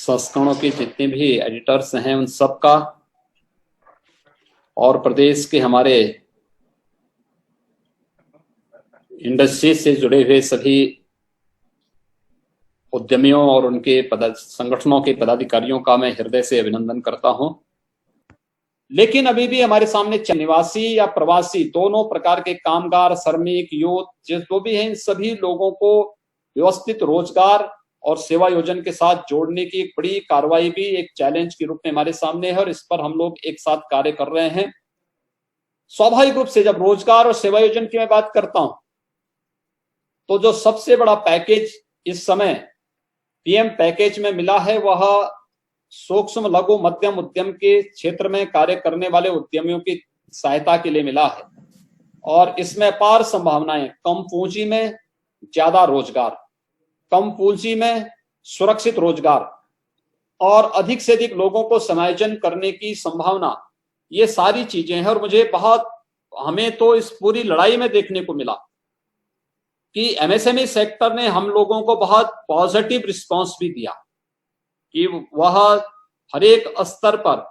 संस्करणों के जितने भी एडिटर्स हैं उन सब का, और प्रदेश के हमारे इंडस्ट्री से जुड़े हुए सभी उद्यमियों और उनके संगठनों के पदाधिकारियों का मैं हृदय से अभिनंदन करता हूं। लेकिन अभी भी हमारे सामने निवासी या प्रवासी दोनों प्रकार के कामगार, श्रमिक, यूथ जो भी हैं, इन सभी लोगों को व्यवस्थित रोजगार और सेवा योजन के साथ जोड़ने की एक बड़ी कार्रवाई भी एक चैलेंज के रूप में हमारे सामने है और इस पर हम लोग एक साथ कार्य कर रहे हैं। स्वाभाविक रूप से जब रोजगार और सेवा योजन की मैं बात करता हूं तो जो सबसे बड़ा पैकेज इस समय पीएम पैकेज में मिला है वह सूक्ष्म लघु मध्यम उद्यम के क्षेत्र में कार्य करने वाले उद्यमियों की सहायता के लिए मिला है और इसमें अपार संभावनाएं, कम पूंजी में ज्यादा रोजगार, कम पूंजी में सुरक्षित रोजगार और अधिक से अधिक लोगों को समायोजन करने की संभावना, ये सारी चीजें हैं। और मुझे हमें तो इस पूरी लड़ाई में देखने को मिला कि एमएसएमई सेक्टर ने हम लोगों को बहुत पॉजिटिव रिस्पांस भी दिया कि वह हर एक स्तर पर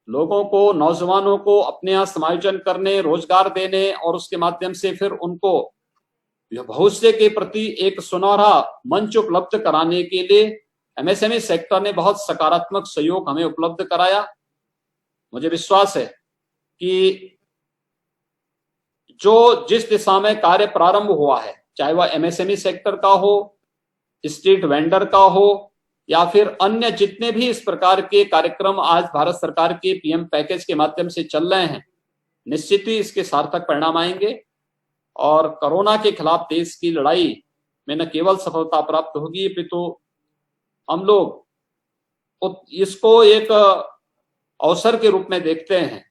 लोगों को, नौजवानों को अपने यहाँ समायोजन करने, रोजगार देने और उसके माध्यम से फिर उनको भविष्य के प्रति एक सुनहरा मंच उपलब्ध कराने के लिए एमएसएमई सेक्टर ने बहुत सकारात्मक सहयोग हमें उपलब्ध कराया। मुझे विश्वास है कि जो जिस दिशा में कार्य प्रारंभ हुआ है, चाहे वह एमएसएमई सेक्टर का हो, स्ट्रीट वेंडर का हो या फिर अन्य जितने भी इस प्रकार के कार्यक्रम आज भारत सरकार के पीएम पैकेज के माध्यम से चल रहे हैं, निश्चित ही इसके सार्थक परिणाम आएंगे और कोरोना के खिलाफ देश की लड़ाई में न केवल सफलता प्राप्त होगी अपितु हम लोग इसको एक अवसर के रूप में देखते हैं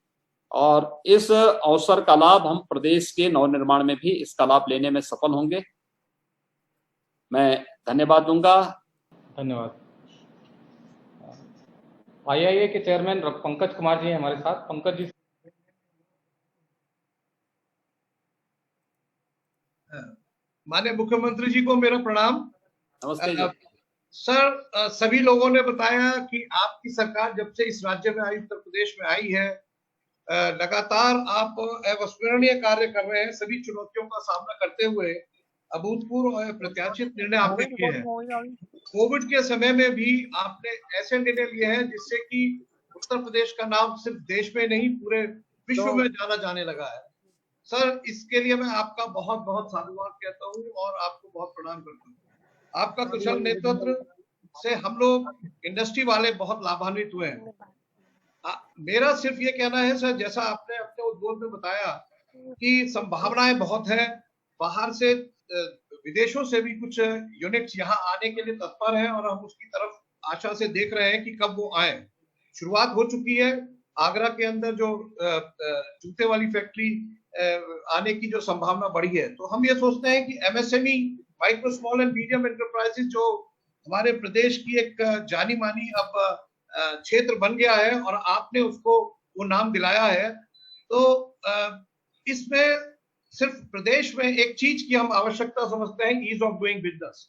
और इस अवसर का लाभ हम प्रदेश के नवनिर्माण में भी इसका लाभ लेने में सफल होंगे। मैं धन्यवाद दूंगा। धन्यवाद। आईआईए के चेयरमैन पंकज कुमार जी हमारे साथ। पंकज जी। माननीय मुख्यमंत्री जी को मेरा प्रणाम। नमस्ते जी। सर, सभी लोगों ने बताया कि आपकी सरकार जब से इस राज्य में आई, उत्तर प्रदेश में आई है, लगातार आप अविस्मरणीय कार्य कर रहे हैं। सभी चुनौतियों का सामना करते हुए अभूतपूर्व और प्रत्याशित निर्णय आपने किए हैं। कोविड के समय में भी आपने ऐसे निर्णय लिए हैं जिससे कि उत्तर प्रदेश का नाम सिर्फ देश में नहीं पूरे विश्व में जाना जाने लगा है। सर, इसके लिए मैं आपका बहुत बहुत साधुवाद कहता हूँ और आपको बहुत प्रणाम करता हूँ। आपका कुशल नेतृत्व से हम लोग इंडस्ट्री वाले बहुत लाभान्वित हुए हैं। मेरा सिर्फ ये कहना है सर, जैसा आपने अपने उद्बोधन में बताया कि संभावनाएं बहुत है, बाहर से विदेशों से भी कुछ यूनिट्स यहाँ आने के लिए तत्पर हैं और हम उसकी तरफ आशा से देख रहे हैं कि कब वो आए। शुरुआत हो चुकी है। आगरा के अंदर जो जूते वाली फैक्ट्री आने की जो संभावना बढ़ी है, तो हम ये सोचते हैं कि MSME, micro small and medium enterprises, जो हमारे प्रदेश की एक जानी मानी अब क्षेत्र बन गया है और आपने उसको वो नाम दिलाया है, तो इसमें सिर्फ प्रदेश में एक चीज की हम आवश्यकता समझते हैं, ease of doing business.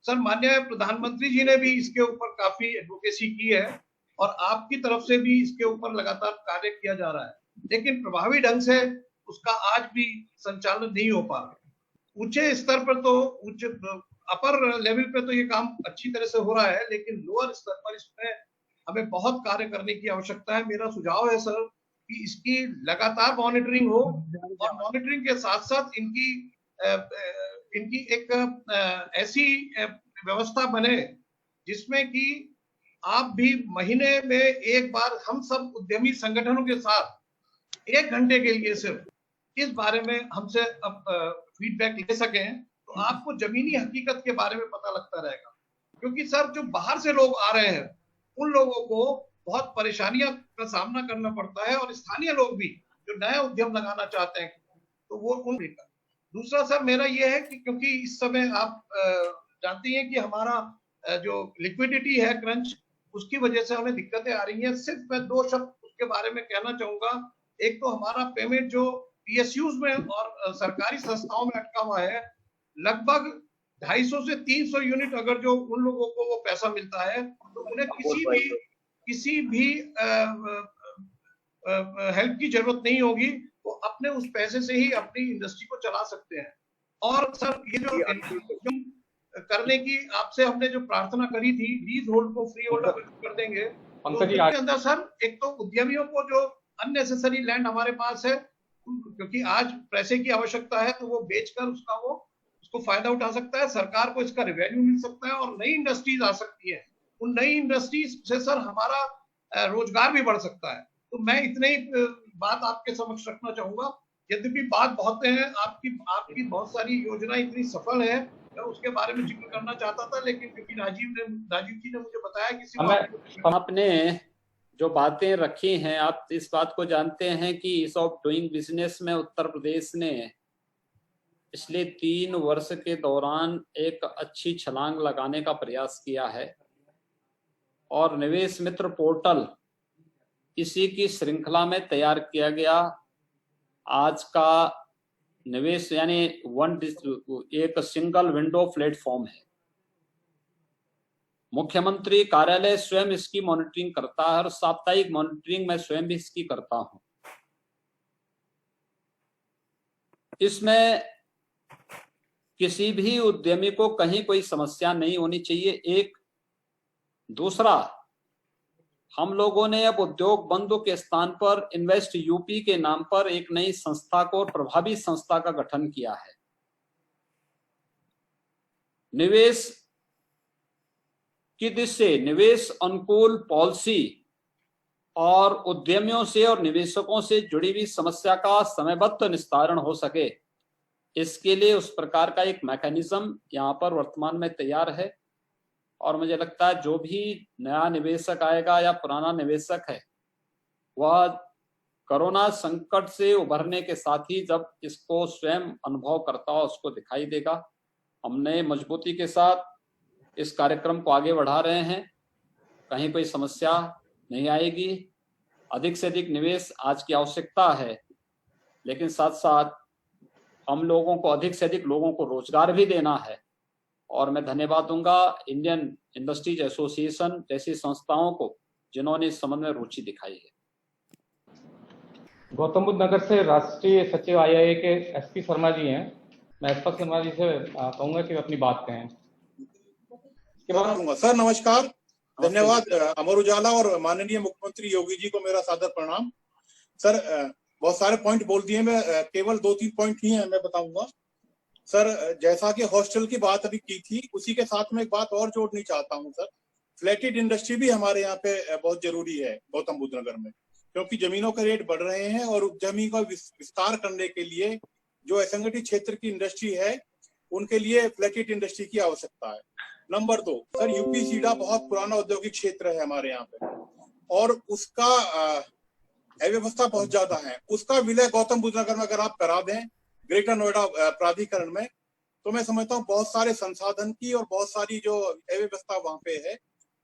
Sir, माननीय प्रधानमंत्री जी ने भी इसके ऊपर काफी एडवोकेसी की है और आपकी तरफ से भी इसके ऊपर लगातार कार्य किया जा रहा है, लेकिन प्रभावी ढंग से उसका आज भी संचालन नहीं हो पा रहा। ऊंचे स्तर पर तो अपर लेवल पे तो ये काम अच्छी तरह से हो रहा है, लेकिन लोअर स्तर पर इसमें हमें बहुत कार्य करने की आवश्यकता है। मेरा सुझाव है सर कि इसकी लगातार मॉनिटरिंग हो और मॉनिटरिंग के साथ साथ इनकी एक ऐसी व्यवस्था बने जिसमें कि आप भी महीने में एक बार हम सब उद्यमी संगठनों के साथ 1 घंटे के लिए सिर्फ इस बारे में हमसे अब फीडबैक ले सकें, तो आपको जमीनी हकीकत के बारे में पता लगता रहेगा। क्योंकि सर, जो बाहर से लोग आ रहे हैं उन लोगों को बहुत परेशानियां का सामना करना पड़ता है और स्थानीय लोग भी जो नया उद्यम लगाना चाहते हैं तो वो उन। दूसरा सर मेरा ये है कि क्योंकि इस समय आप जानती हैं कि हमारा जो लिक्विडिटी है क्रंच, उसकी वजह से हमें दिक्कतें आ रही हैं। सिर्फ मैं 2 शब्द उसके बारे में कहना चाहूंगा। एक तो हमारा पेमेंट जो पीएसयूज में और सरकारी संस्थाओं में अटका हुआ है, लगभग 250 से 300 यूनिट अगर जो उन लोगों को वो पैसा मिलता है तो उन्हें किसी भी हेल्प की जरूरत नहीं होगी, वो अपने उस पैसे से ही अपनी इंडस्ट्री को चला सकते हैं। और सर ये जो करने की आपसे हमने जो प्रार्थना करी थी, लीज होल्ड को फ्री होल्ड कर देंगे, तो उसके अंदर सर एक तो उद्यमियों को जो अननेसेसरी लैंड हमारे पास है, क्योंकि आज पैसे की आवश्यकता है तो वो बेचकर उसको फायदा उठा सकता है, सरकार को इसका रेवेन्यू मिल सकता है और नई इंडस्ट्रीज आ सकती है। उन नई इंडस्ट्रीज से सर हमारा रोजगार भी बढ़ सकता है। तो मैं इतने ही बात आपके समक्ष रखना चाहूंगा। यद्यपि बात बहुत है, आपकी बहुत सारी योजना इतनी सफल है, मैं उसके बारे में जिक्र करना चाहता था, लेकिन क्योंकि राजीव जी ने मुझे बताया कि आपने जो बातें रखी हैं, आप इस बात को जानते हैं कि ईज ऑफ डूइंग बिजनेस में उत्तर प्रदेश ने पिछले 3 वर्ष के दौरान एक अच्छी छलांग लगाने का प्रयास किया है और निवेश मित्र पोर्टल इसी की श्रृंखला में तैयार किया गया आज का निवेश यानी एक सिंगल विंडो प्लेटफॉर्म है। मुख्यमंत्री कार्यालय स्वयं इसकी मॉनिटरिंग करता है और साप्ताहिक मॉनिटरिंग मैं स्वयं भी इसकी करता हूं। इसमें किसी भी उद्यमी को कहीं कोई समस्या नहीं होनी चाहिए। एक दूसरा, हम लोगों ने अब उद्योग बंधु के स्थान पर इन्वेस्ट यूपी के नाम पर एक नई संस्था को, प्रभावी संस्था का गठन किया है। निवेश की दृष्टि से निवेश अनुकूल पॉलिसी और उद्यमियों से और निवेशकों से जुड़ी हुई समस्या का समयबद्ध निस्तारण हो सके, इसके लिए उस प्रकार का एक मैकेनिज्म यहाँ पर वर्तमान में तैयार है। और मुझे लगता है जो भी नया निवेशक आएगा या पुराना निवेशक है, वह कोरोना संकट से उभरने के साथ ही जब इसको स्वयं अनुभव करता हो उसको दिखाई देगा। हमने मजबूती के साथ इस कार्यक्रम को आगे बढ़ा रहे हैं, कहीं कोई समस्या नहीं आएगी। अधिक से अधिक निवेश आज की आवश्यकता है, लेकिन साथ साथ हम लोगों को अधिक से अधिक लोगों को रोजगार भी देना है। और मैं धन्यवाद दूंगा इंडियन इंडस्ट्रीज एसोसिएशन जैसी संस्थाओं को जिन्होंने इस संबंध में रुचि दिखाई है। गौतम बुद्ध नगर से राष्ट्रीय सचिव आईआईए के एसपी शर्मा जी हैं। मैं एसपी शर्मा जी से कहूंगा कि अपनी बात कहें। सर नमस्कार, धन्यवाद। अमर उजाला और माननीय मुख्यमंत्री योगी जी को मेरा सादर प्रणाम। सर बहुत सारे पॉइंट बोल दिए, मैं केवल 2-3 पॉइंट ही है मैं बताऊंगा। सर जैसा कि हॉस्टल की बात अभी की थी, उसी के साथ में एक बात और जोड़नी चाहता हूं सर। फ्लैटेड इंडस्ट्री भी हमारे यहाँ पे बहुत जरूरी है गौतम बुद्ध नगर में, क्योंकि जमीनों के रेट बढ़ रहे हैं और जमीन का विस्तार करने के लिए जो असंगठित क्षेत्र की इंडस्ट्री है उनके लिए फ्लैटेड इंडस्ट्री की आवश्यकता है। नंबर 2 सर, यूपी सीडा बहुत पुराना औद्योगिक क्षेत्र है हमारे यहाँ पे और उसका अव्यवस्था बहुत ज्यादा है। उसका विलय गौतम बुद्ध नगर में अगर आप करा दें ग्रेटर नोएडा प्राधिकरण में, तो मैं समझता हूँ बहुत सारे संसाधन की और बहुत सारी जो अव्यवस्था वहां पे है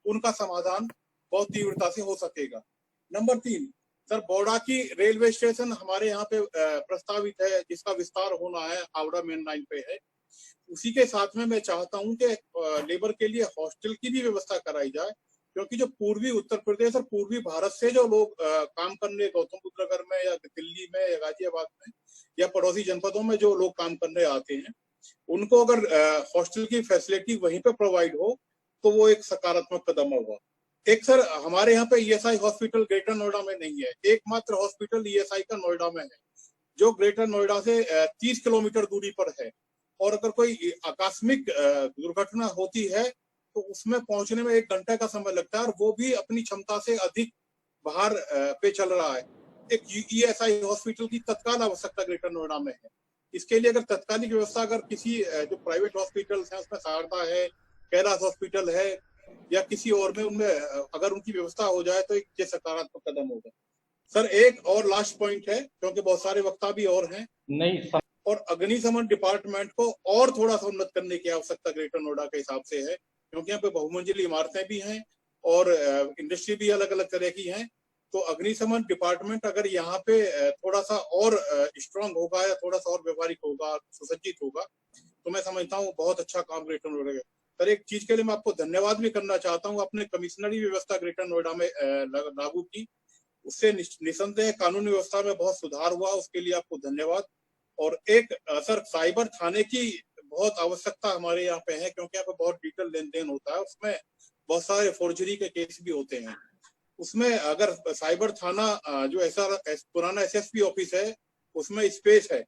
उनका समाधान बहुत तीव्रता से हो सकेगा। नंबर 3 सर, बौड़ा की रेलवे स्टेशन हमारे यहाँ पे प्रस्तावित है, जिसका विस्तार होना है, हावड़ा मेन लाइन पे है। उसी के साथ में मैं चाहता हूँ कि लेबर के लिए हॉस्टल की भी व्यवस्था कराई जाए, क्योंकि जो पूर्वी उत्तर प्रदेश और पूर्वी भारत से जो लोग काम करने गौतम बुद्ध नगर में या दिल्ली में या गाजियाबाद में या पड़ोसी जनपदों में जो लोग काम करने आते हैं, उनको अगर हॉस्टल की फैसिलिटी वहीं पे प्रोवाइड हो तो वो एक सकारात्मक कदम होगा। एक सर, हमारे यहाँ पे ईएसआई हॉस्पिटल ग्रेटर नोएडा में नहीं है। एकमात्र हॉस्पिटल ईएसआई का नोएडा में है, जो ग्रेटर नोएडा से 30 किलोमीटर दूरी पर है। और अगर कोई आकस्मिक दुर्घटना होती है तो उसमें पहुंचने में 1 घंटे का समय लगता है, और वो भी अपनी क्षमता से अधिक बाहर पे चल रहा है। एक ईएसआई हॉस्पिटल की तत्काल आवश्यकता ग्रेटर नोएडा में है। इसके लिए अगर तत्कालिक व्यवस्था अगर किसी जो प्राइवेट हॉस्पिटल्स हैं उसमें शारदा है, कैलाश हॉस्पिटल है या किसी और में, उनमें अगर उनकी व्यवस्था हो जाए तो एक सकारात्मक कदम होगा। सर एक और लास्ट पॉइंट है, क्योंकि बहुत सारे वक्ता भी और हैं, नहीं और अग्निशमन डिपार्टमेंट को और थोड़ा सा उन्नत करने की आवश्यकता ग्रेटर नोएडा के हिसाब से है, क्योंकि यहाँ पे बहुमंजिली इमारतें भी हैं और इंडस्ट्री भी अलग अलग तरह की हैं। तो अग्निशमन डिपार्टमेंट अगर यहाँ पे थोड़ा सा और स्ट्रांग होगा या थोड़ा सा और व्यवहारिक होगा, सुसज्जित होगा, तो मैं समझता हूँ बहुत अच्छा काम ग्रेटर नोएडा का। सर एक चीज के लिए मैं आपको धन्यवाद भी करना चाहता हूँ, अपने कमिश्नरी व्यवस्था ग्रेटर नोएडा में लागू की, उससे निसंदेह कानून व्यवस्था में बहुत सुधार हुआ, उसके लिए आपको धन्यवाद। और एक सर साइबर थाने की बहुत आवश्यकता हमारे यहाँ पे है, क्योंकि यहाँ पे बहुत डिजिटल लेन देन होता है, उसमें बहुत सारे फोर्जरी के केस भी होते हैं। उसमें अगर साइबर थाना जो ऐसा पुराना एसएसपी ऑफिस है उसमें स्पेस है,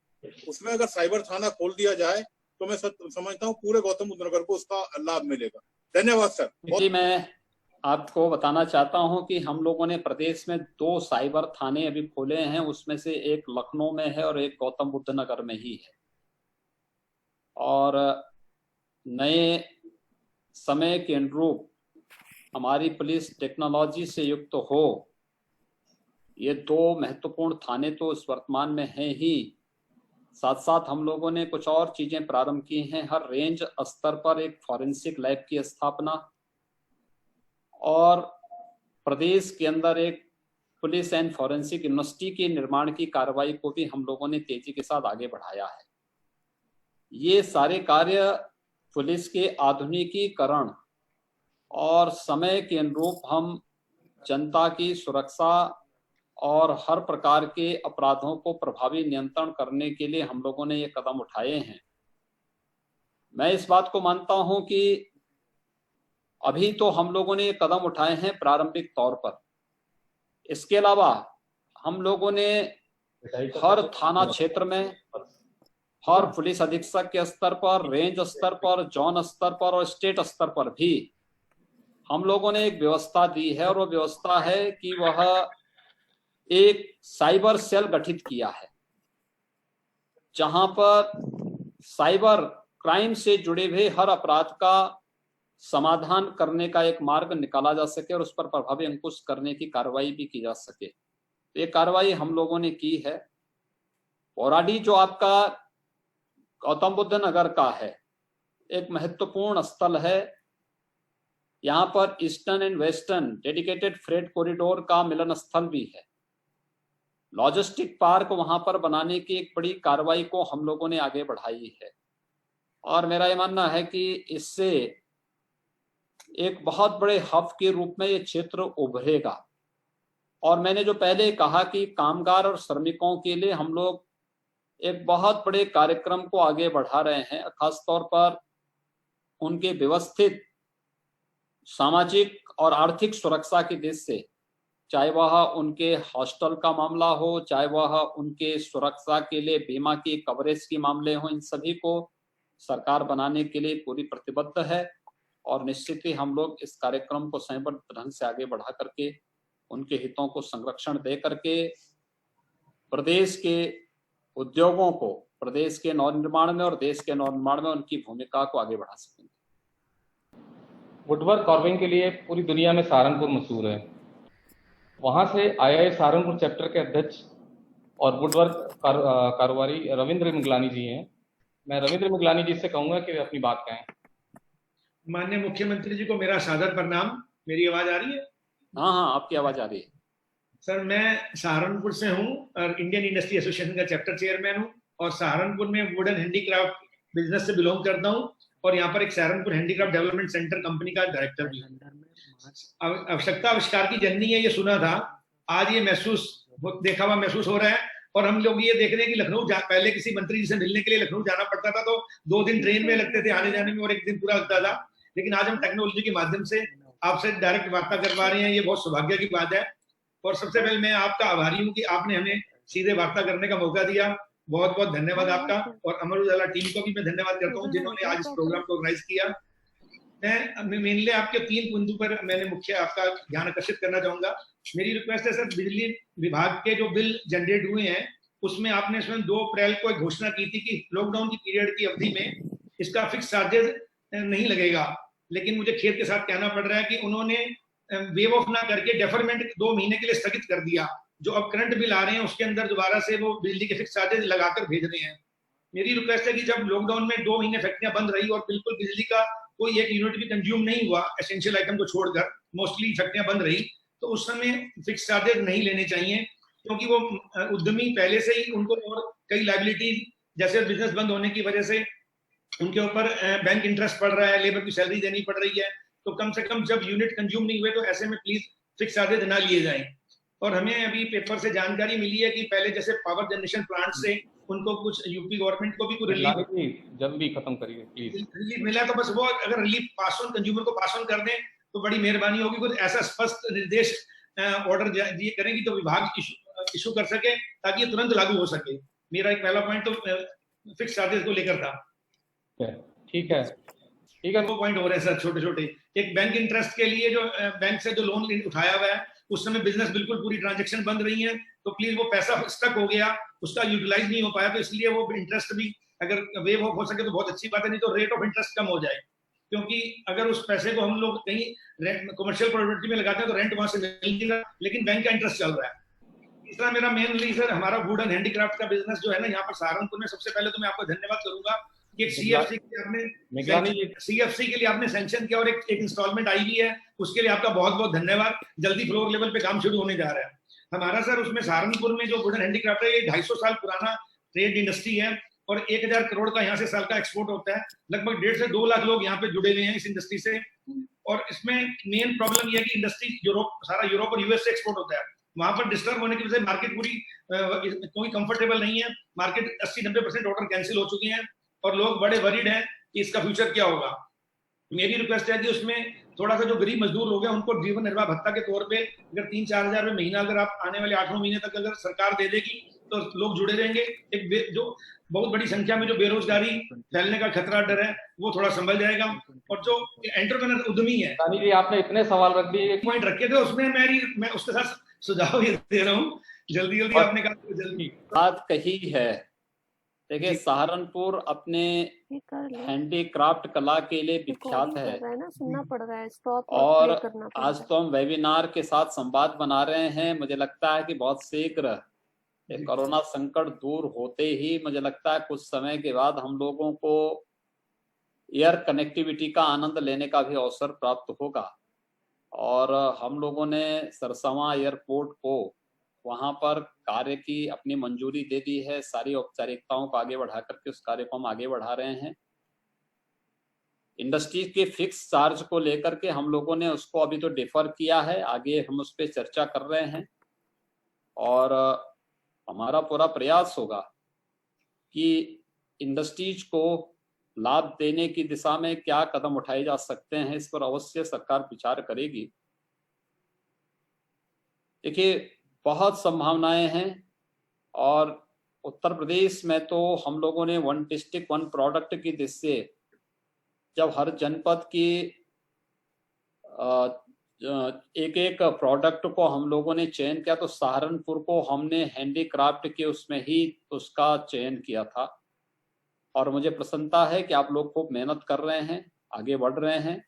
उसमें अगर साइबर थाना खोल दिया जाए तो मैं समझता हूँ पूरे गौतम बुद्ध नगर को उसका लाभ मिलेगा। धन्यवाद सर। जी, मैं आपको बताना चाहता हूं कि हम लोगों ने प्रदेश में 2 साइबर थाने अभी खोले हैं, उसमें से एक लखनऊ में है और एक गौतम बुद्ध नगर में ही है। और नए समय के अनुरूप हमारी पुलिस टेक्नोलॉजी से युक्त हो, ये 2 महत्वपूर्ण थाने तो इस वर्तमान में हैं ही, साथ साथ हम लोगों ने कुछ और चीजें प्रारंभ की हैं। हर रेंज स्तर पर एक फॉरेंसिक लैब की स्थापना और प्रदेश के अंदर एक पुलिस एंड फॉरेंसिक यूनिवर्सिटी के निर्माण की कार्रवाई को भी हम लोगों ने तेजी के साथ आगे बढ़ाया है। ये सारे कार्य पुलिस के आधुनिकीकरण और समय के अनुरूप हम जनता की सुरक्षा और हर प्रकार के अपराधों को प्रभावी नियंत्रण करने के लिए हम लोगों ने ये कदम उठाए हैं। मैं इस बात को मानता हूं कि अभी तो हम लोगों ने ये कदम उठाए हैं प्रारंभिक तौर पर। इसके अलावा हम लोगों ने हर थाना क्षेत्र में, हर पुलिस अधीक्षक के स्तर पर, रेंज स्तर पर, जोन स्तर पर और स्टेट स्तर पर भी हम लोगों ने एक व्यवस्था दी है, और वो व्यवस्था है कि वह एक साइबर सेल गठित किया है, जहां पर साइबर क्राइम से जुड़े हुए हर अपराध का समाधान करने का एक मार्ग निकाला जा सके और उस पर प्रभावी अंकुश करने की कार्रवाई भी की जा सके। तो ये कार्रवाई हम लोगों ने की है। पौराडी जो आपका गौतम बुद्ध नगर का है, एक महत्वपूर्ण स्थल है। यहाँ पर eastern and western dedicated freight corridor का मिलन स्थल भी है। लॉजिस्टिक पार्क वहां पर बनाने की एक बड़ी कार्रवाई को हम लोगों ने आगे बढ़ाई है, और मेरा ये मानना है कि इससे एक बहुत बड़े हब के रूप में ये क्षेत्र उभरेगा। और मैंने जो पहले कहा कि कामगार और श्रमिकों के लिए हम लोग एक बहुत बड़े कार्यक्रम को आगे बढ़ा रहे हैं, खासतौर पर उनके व्यवस्थित सामाजिक और आर्थिक सुरक्षा की दृष्टि से, चाहे वह उनके हॉस्टल का मामला हो, चाहे वह उनके सुरक्षा के लिए बीमा की कवरेज के मामले हो, इन सभी को सरकार बनाने के लिए पूरी प्रतिबद्ध है। और निश्चित ही हम लोग इस कार्यक्रम को संयमबद्ध ढंग से आगे बढ़ा करके उनके हितों को संरक्षण दे करके प्रदेश के उद्योगों को प्रदेश के नवनिर्माण में और देश के नवनिर्माण में उनकी भूमिका को आगे बढ़ा सकेंगे। वुडवर्क कार्विंग के लिए पूरी दुनिया में सहारनपुर मशहूर है। वहां से IIA सहारनपुर चैप्टर के अध्यक्ष और वुडवर्क कारोबारी रविंद्र मिगलानी जी हैं। मैं रविंद्र मिगलानी जी से कहूंगा कि वे अपनी बात कहें। माननीय मुख्यमंत्री जी को मेरा सादर प्रणाम। मेरी आवाज आ रही है? हाँ, आपकी आवाज आ रही है। सर, मैं सहारनपुर से हूँ और इंडियन इंडस्ट्री एसोसिएशन का चैप्टर चेयरमैन हूँ, और सहारनपुर में वुडन हैंडीक्राफ्ट बिजनेस से बिलोंग करता हूँ, और यहाँ पर एक Saharanpur handicraft development centre company का डायरेक्टर भी हूँ। आवश्यकता आविष्कार की जननी है, ये सुना था, आज ये देखा हुआ महसूस हो रहा है। और हम लोग ये देख रहे हैं कि लखनऊ पहले किसी मंत्री जी से मिलने के लिए लखनऊ जाना पड़ता था तो 2 दिन ट्रेन में लगते थे आने जाने में और 1 दिन पूरा लगता था, लेकिन आज हम टेक्नोलॉजी के माध्यम से आपसे डायरेक्ट वार्ता कर पा रहे हैं। ये बहुत सौभाग्य की बात है। और सबसे पहले मैं आपका आभारी हूँ कि आपने हमें सीधे वार्ता करने का मौका दिया। बहुत बहुत धन्यवाद आपका। और अमर उजाला टीम को भी मैं धन्यवाद करता हूँ जिन्होंने आज इस प्रोग्राम को ऑर्गेनाइज किया। मैं मेनली आपके 3 बिंदु पर मैंने मुख्य आपका ध्यान आकर्षित करना चाहूंगा। मेरी रिक्वेस्ट है सर, बिजली विभाग के जो बिल जनरेट हुए हैं उसमें आपने इसमें 2 अप्रैल को एक घोषणा की थी कि लॉकडाउन की पीरियड की अवधि में इसका फिक्स चार्जेस नहीं लगेगा, लेकिन मुझे खेद के साथ कहना पड़ रहा है कि उन्होंने वेव ऑफ ना करके डेफरमेंट 2 महीने के लिए स्थगित कर दिया। जो अब करंट बिल आ रहे हैं उसके अंदर दोबारा से वो बिजली के फिक्स चार्जेस लगाकर भेज रहे हैं। मेरी रिक्वेस्ट है कि जब लॉकडाउन में 2 महीने फैक्ट्रियां बंद रही और बिल्कुल बिजली का कोई एक यूनिट भी कंज्यूम नहीं हुआ, एसेंशियल आइटम को छोड़कर मोस्टली फैक्ट्रियां बंद रही, तो उस समय फिक्स चार्जेस नहीं लेने चाहिए, क्योंकि वो उद्यमी पहले से ही उनको और कई लायबिलिटी जैसे बिजनेस बंद होने की वजह से उनके ऊपर बैंक इंटरेस्ट पड़ रहा है, लेबर की सैलरी देनी पड़ रही है, तो कम से कम जब यूनिट कंज्यूम नहीं हुए तो ऐसे में प्लीज फिक्स चार्जेस ना लिए जाएं। और हमें अभी पेपर से जानकारी मिली है कि पहले जैसे पावर जनरेशन प्लांट से उनको कुछ यूपी गवर्नमेंट को भी कुछ रिलीफ जल्दी खत्म करिए प्लीज। रिलीफ मिला, तो बस वो अगर रिलीफ पास ऑन कंज्यूमर को पास ऑन कर दें तो बड़ी मेहरबानी होगी। कुछ ऐसा स्पष्ट निर्देश ऑर्डर दिए करेंगी तो विभाग इशू कर सके ताकि ये तुरंत लागू हो सके। मेरा एक पहला पॉइंट तो फिक्स चार्जेस को लेकर था। ठीक है। दो पॉइंट हो रहे हैं सर छोटे छोटे। एक बैंक इंटरेस्ट के लिए जो बैंक से जो लोन उठाया हुआ है उस समय बिजनेस बिल्कुल पूरी ट्रांजेक्शन बंद रही है, तो प्लीज वो पैसा स्टक हो गया, उसका यूटिलाइज नहीं हो पाया, तो इसलिए वो इंटरेस्ट भी अगर वेव ऑफ हो सके तो बहुत अच्छी बात है, नहीं तो रेट ऑफ इंटरेस्ट कम हो जाए। क्योंकि अगर उस पैसे को हम लोग कहीं कमर्शियल प्रॉपर्टी में लगाते हैं तो रेंट वहां से मिलेगा, लेकिन बैंक का इंटरेस्ट चल रहा है। तीसरा मेरा मेनली सर हमारा वुड एंड हैंडीक्राफ्ट का बिजनेस जो है ना यहाँ पर सहारनपुर में, सबसे पहले तो मैं आपको धन्यवाद करूंगा कि सीएफसी के लिए आपने सैंक्शन किया और एक इंस्टॉलमेंट आई हुई है, उसके लिए आपका बहुत बहुत धन्यवाद। जल्दी फ्लोर लेवल पे काम शुरू होने जा रहा है हमारा सर। उसमें सहारनपुर में जो वुड एंड हैंडीक्राफ्ट है ये 250 साल पुराना ट्रेड इंडस्ट्री है और 1000 करोड़ का यहाँ से साल का एक्सपोर्ट होता है। लगभग 1.5 से 2 लाख लोग यहाँ पे जुड़े हुए हैं इस इंडस्ट्री से। और इसमें मेन प्रॉब्लम यह है कि इंडस्ट्री सारा यूरोप और यूएस से एक्सपोर्ट होता है, वहां पर डिस्टर्ब होने की वजह से मार्केट पूरी कोई कंफर्टेबल नहीं है। मार्केट 80-90% ऑर्डर कैंसिल हो चुके हैं और लोग बड़े वरीड हैं कि इसका फ्यूचर क्या होगा। मेरी रिक्वेस्ट है कि उसमें थोड़ा सा जो गरीब मजदूर लोग हैं उनको जीवन निर्वाह भत्ता के तौर पे अगर 3-4 हजार रुपए महीना अगर आप आने वाले 8 महीने तक अगर सरकार दे देगी तो लोग जुड़े रहेंगे। एक जो बहुत बड़ी संख्या में जो बेरोजगारी फैलने का खतरा डर है वो थोड़ा संभल जाएगा। और जो एंटरप्रेन्योर उद्यमी है, जी आपने इतने सवाल रख दिए, एक पॉइंट रखे थे उसमें मैं उसके साथ सुझाव ये दे रहा हूँ, जल्दी आपने कहा जल्दी बात कही है। देखिए सहारनपुर अपने हैंडीक्राफ्ट कला के लिए विख्यात है और आज तो हम वेबिनार के साथ संवाद बना रहे हैं। मुझे लगता है कि बहुत शीघ्र कोरोना संकट दूर होते ही मुझे लगता है कुछ समय के बाद हम लोगों को एयर कनेक्टिविटी का आनंद लेने का भी अवसर प्राप्त होगा। और हम लोगों ने सरसवा एयरपोर्ट को वहां पर कार्य की अपनी मंजूरी दे दी है। सारी औपचारिकताओं को आगे बढ़ा करके उस कार्य को हम आगे बढ़ा रहे हैं। इंडस्ट्री के फिक्स चार्ज को लेकर के हम लोगों ने उसको अभी तो डिफर किया है, आगे हम उस पर चर्चा कर रहे हैं और हमारा पूरा प्रयास होगा कि इंडस्ट्रीज को लाभ देने की दिशा में क्या कदम उठाए जा सकते हैं, इस पर अवश्य सरकार विचार करेगी। देखिए बहुत संभावनाएं हैं और उत्तर प्रदेश में तो हम लोगों ने 1 डिस्ट्रिक्ट 1 प्रोडक्ट की दिशा से जब हर जनपद की एक एक प्रोडक्ट को हम लोगों ने चयन किया तो सहारनपुर को हमने हैंडीक्राफ्ट के उसमें ही उसका चयन किया था। और मुझे प्रसन्नता है कि आप लोग खूब मेहनत कर रहे हैं, आगे बढ़ रहे हैं।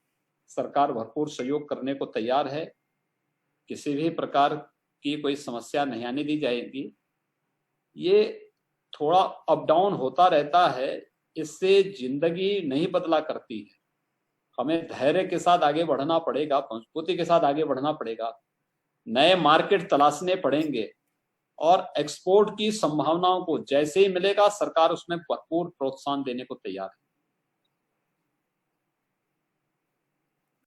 सरकार भरपूर सहयोग करने को तैयार है, किसी भी प्रकार की कोई समस्या नहीं आने दी जाएगी। ये थोड़ा अप डाउन होता रहता है, इससे जिंदगी नहीं बदला करती है। हमें धैर्य के साथ आगे बढ़ना पड़ेगा, मजबूती के साथ आगे बढ़ना पड़ेगा, नए मार्केट तलाशने पड़ेंगे और एक्सपोर्ट की संभावनाओं को जैसे ही मिलेगा सरकार उसमें भरपूर प्रोत्साहन देने को तैयार है।